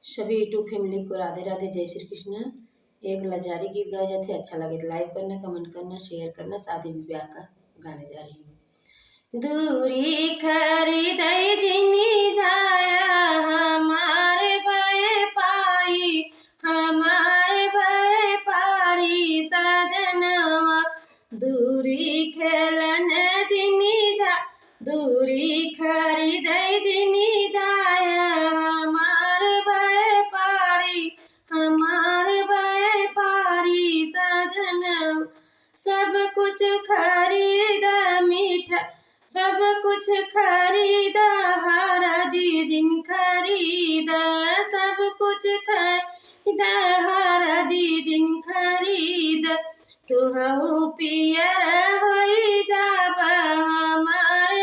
सभी YouTube family को राधे राधे, जय श्री कृष्ण। एक लजारी गीत गाए जाते, अच्छा लगे तो लाइक करना, कमेंट करना, शेयर करना। शादी विवाह का गाने जा रही हूँ। दूरी खरीदई जिनी जाया हमारे भय पारी, हमारे भय पारी सजनवा। दूरी खेलन जिनी जा, दूरी खरीदई जिनी जाया हमारे भय पारी, हमारे भय पारी सजनवा। सब कुछ खरीदा मीठा, सब कुछ खरीदा हरदी जिन खरीदा, सब कुछ खरीदा हरदी जिन खरीदा। तुहु पियर होई जाब हमार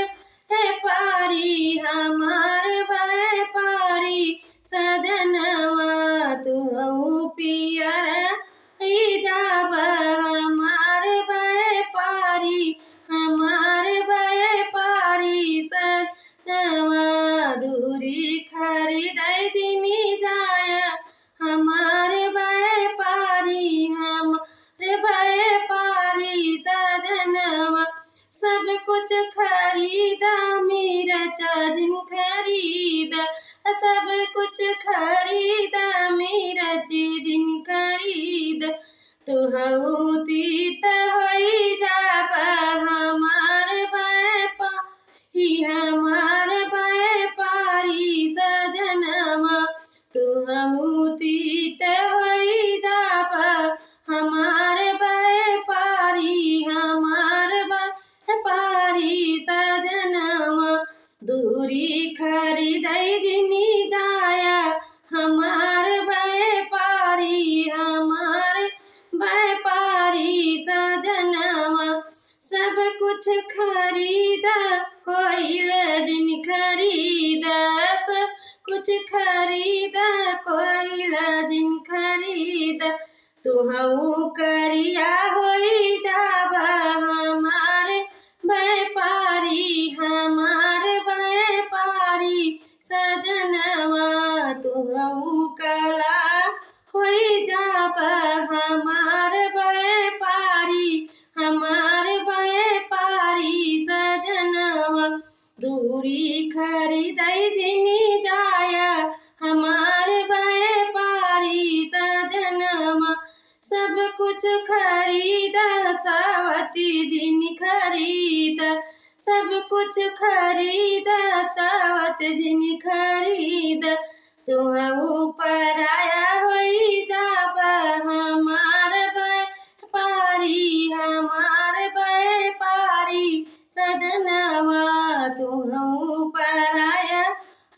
है पारी, हमार भय पारी सजनवा। तुहु पियर होई जाब हमार भय पारी, हमार भय पारी सजनवा। दूरी खरीदई जिनी जाया हमारे भय पारी, हमारे भय पारी सजनवा। सब कुछ खरीदा मिर्चा जिन खरीदा, सब कुछ खरीदा मिर्ची जिन खरीदा। तुहु तीत होई जाब हमार भय पारी, हमार भय पारी सजनवा। तुहु तीत होई जाब हमार भय पारी, हमार भय पारी सजनवा। दूरी खरीदई जिनी जाया हमार भय पारी, हमार भय पारी सजनवा। सब कुछ खरीदा कोयला जिन खरीदा, सब कुछ खरीदा कोयला जिन खरीदा। तुहु करिया होई जाब हमार भय पारी, हमार भय पारी सजनवा। तुहु कला होई जाब हमार भय पारी, हमार भय पारी सजनवा। दूरी खरीदई जिनी जाया हमार भय पारी सजनवा। सब कुछ खरीदा सावती जिन खरीदा, सब कुछ खरीदा सावत जिन खरीदा। तुहु पराया होई जाब हमार भय पारी, हमार भय पारी सजनवा। तुहु पराया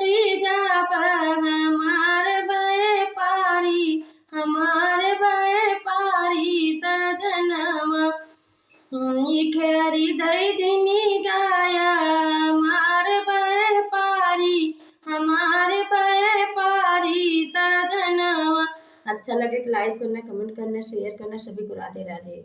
होई जाब हमार भय पारी, हमार भय पारी सजनवा। खरीदई जिनी जाया हमार भय पारी, हमार भय पारी सजनवा। अच्छा लगे तो लाइक करना, कमेंट करना, शेयर करना। सभी को राधे राधे।